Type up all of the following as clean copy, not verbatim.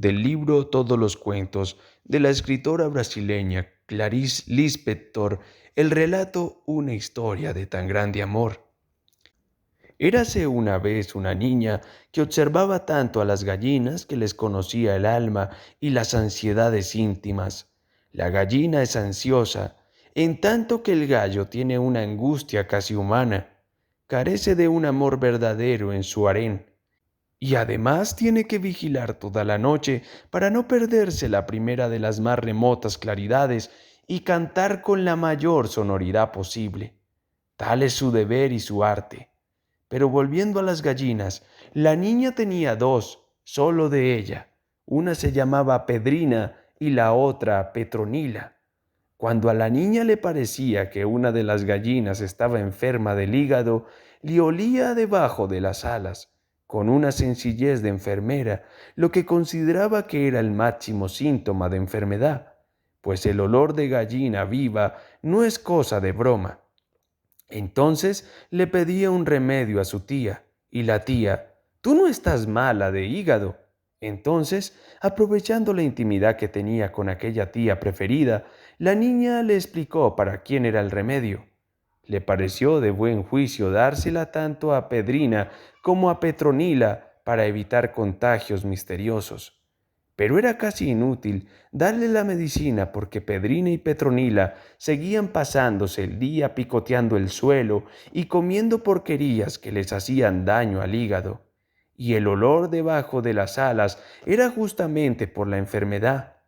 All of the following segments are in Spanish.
del libro Todos los cuentos de la escritora brasileña Clarice Lispector, el relato Una historia de tan grande amor. Érase una vez una niña que observaba tanto a las gallinas que les conocía el alma y las ansiedades íntimas. La gallina es ansiosa, en tanto que el gallo tiene una angustia casi humana. Carece de un amor verdadero en su harén y además tiene que vigilar toda la noche para no perderse la primera de las más remotas claridades y cantar con la mayor sonoridad posible. Tal es su deber y su arte. Pero volviendo a las gallinas, la niña tenía dos, solo de ella. Una se llamaba Pedrina y la otra Petronila. Cuando a la niña le parecía que una de las gallinas estaba enferma del hígado, le olía debajo de las alas, con una sencillez de enfermera, lo que consideraba que era el máximo síntoma de enfermedad, pues el olor de gallina viva no es cosa de broma. Entonces le pedía un remedio a su tía, y la tía, «Tú no estás mala de hígado». Entonces, aprovechando la intimidad que tenía con aquella tía preferida, la niña le explicó para quién era el remedio. Le pareció de buen juicio dársela tanto a Pedrina como a Petronila para evitar contagios misteriosos. Pero era casi inútil darle la medicina porque Pedrina y Petronila seguían pasándose el día picoteando el suelo y comiendo porquerías que les hacían daño al hígado. Y el olor debajo de las alas era justamente por la enfermedad.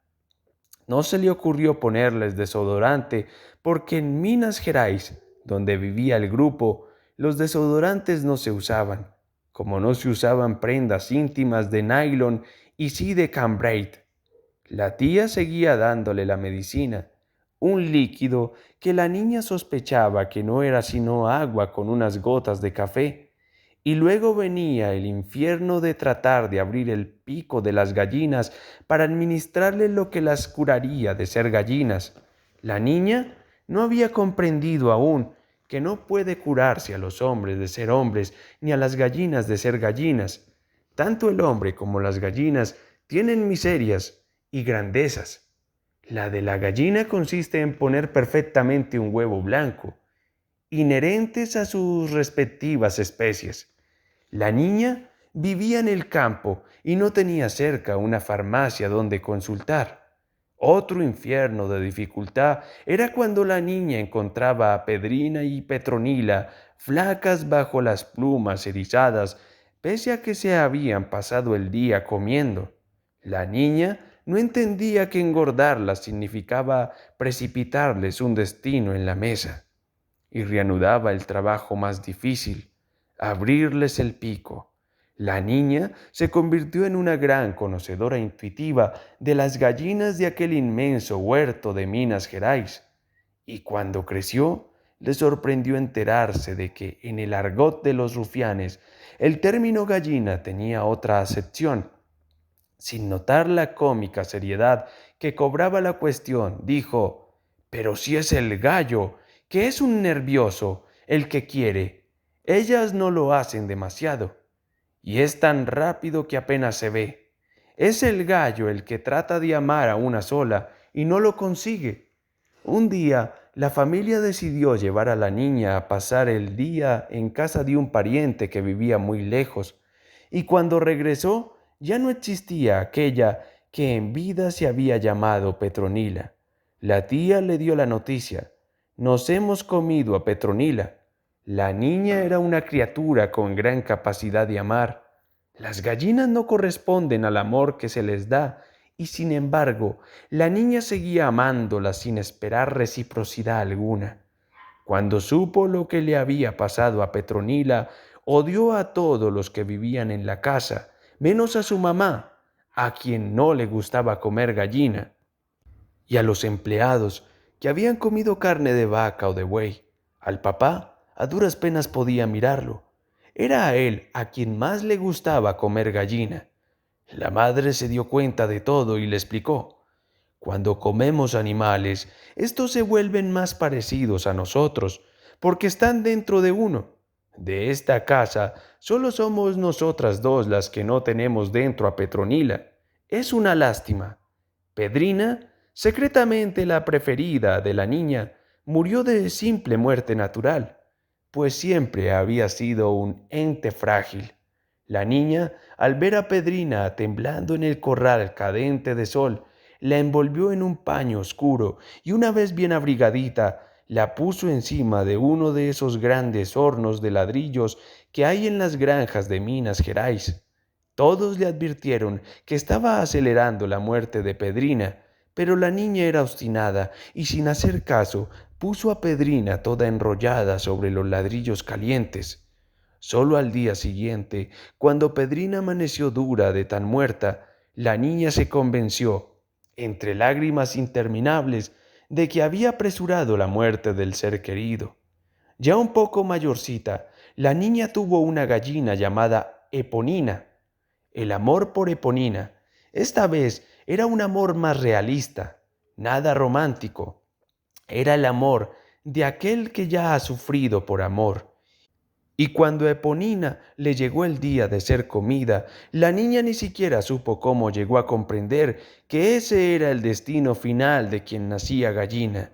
No se le ocurrió ponerles desodorante porque en Minas Gerais, donde vivía el grupo, los desodorantes no se usaban, como no se usaban prendas íntimas de nylon y sí de cambrate. La tía seguía dándole la medicina, un líquido que la niña sospechaba que no era sino agua con unas gotas de café, y luego venía el infierno de tratar de abrir el pico de las gallinas para administrarle lo que las curaría de ser gallinas. La niña no había comprendido aún que no puede curarse a los hombres de ser hombres ni a las gallinas de ser gallinas. Tanto el hombre como las gallinas tienen miserias y grandezas. La de la gallina consiste en poner perfectamente un huevo blanco, inherentes a sus respectivas especies. La niña vivía en el campo y no tenía cerca una farmacia donde consultar. Otro infierno de dificultad era cuando la niña encontraba a Pedrina y Petronila flacas bajo las plumas erizadas, pese a que se habían pasado el día comiendo. La niña no entendía que engordarlas significaba precipitarles un destino en la mesa y reanudaba el trabajo más difícil, abrirles el pico. La niña se convirtió en una gran conocedora intuitiva de las gallinas de aquel inmenso huerto de Minas Gerais, y cuando creció, le sorprendió enterarse de que en el argot de los rufianes el término gallina tenía otra acepción. Sin notar la cómica seriedad que cobraba la cuestión, dijo, «Pero si es el gallo, que es un nervioso, el que quiere. Ellas no lo hacen demasiado, y es tan rápido que apenas se ve. Es el gallo el que trata de amar a una sola y no lo consigue». Un día, la familia decidió llevar a la niña a pasar el día en casa de un pariente que vivía muy lejos, y cuando regresó ya no existía aquella que en vida se había llamado Petronila. La tía le dio la noticia. «Nos hemos comido a Petronila». La niña era una criatura con gran capacidad de amar. Las gallinas no corresponden al amor que se les da, y sin embargo, la niña seguía amándola sin esperar reciprocidad alguna. Cuando supo lo que le había pasado a Petronila, odió a todos los que vivían en la casa, menos a su mamá, a quien no le gustaba comer gallina, y a los empleados, que habían comido carne de vaca o de buey. Al papá, a duras penas podía mirarlo. Era a él a quien más le gustaba comer gallina. La madre se dio cuenta de todo y le explicó. Cuando comemos animales, estos se vuelven más parecidos a nosotros, porque están dentro de uno. De esta casa, solo somos nosotras dos las que no tenemos dentro a Petronila. Es una lástima. Pedrina, secretamente la preferida de la niña, murió de simple muerte natural, pues siempre había sido un ente frágil. La niña, al ver a Pedrina temblando en el corral cadente de sol, la envolvió en un paño oscuro y una vez bien abrigadita, la puso encima de uno de esos grandes hornos de ladrillos que hay en las granjas de Minas Gerais. Todos le advirtieron que estaba acelerando la muerte de Pedrina, pero la niña era obstinada y sin hacer caso puso a Pedrina toda enrollada sobre los ladrillos calientes. Solo al día siguiente, cuando Pedrina amaneció dura de tan muerta, la niña se convenció, entre lágrimas interminables, de que había apresurado la muerte del ser querido. Ya un poco mayorcita, la niña tuvo una gallina llamada Eponina. El amor por Eponina, esta vez era un amor más realista, nada romántico. Era el amor de aquel que ya ha sufrido por amor. Y cuando a Eponina le llegó el día de ser comida, la niña ni siquiera supo cómo llegó a comprender que ese era el destino final de quien nacía gallina.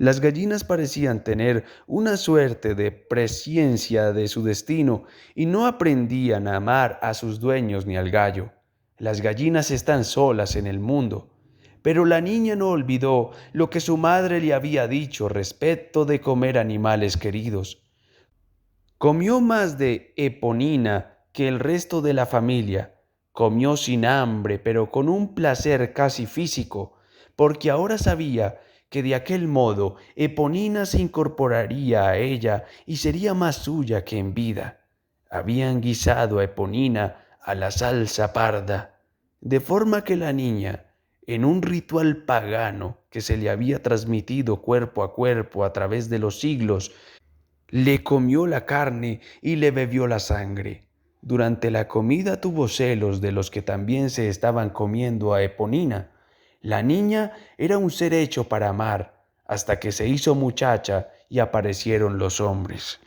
Las gallinas parecían tener una suerte de presciencia de su destino y no aprendían a amar a sus dueños ni al gallo. Las gallinas están solas en el mundo. Pero la niña no olvidó lo que su madre le había dicho respecto de comer animales queridos. Comió más de Eponina que el resto de la familia. Comió sin hambre, pero con un placer casi físico, porque ahora sabía que de aquel modo Eponina se incorporaría a ella y sería más suya que en vida. Habían guisado a Eponina a la salsa parda, de forma que la niña, en un ritual pagano que se le había transmitido cuerpo a cuerpo a través de los siglos, le comió la carne y le bebió la sangre. Durante la comida tuvo celos de los que también se estaban comiendo a Eponina. La niña era un ser hecho para amar, hasta que se hizo muchacha y aparecieron los hombres.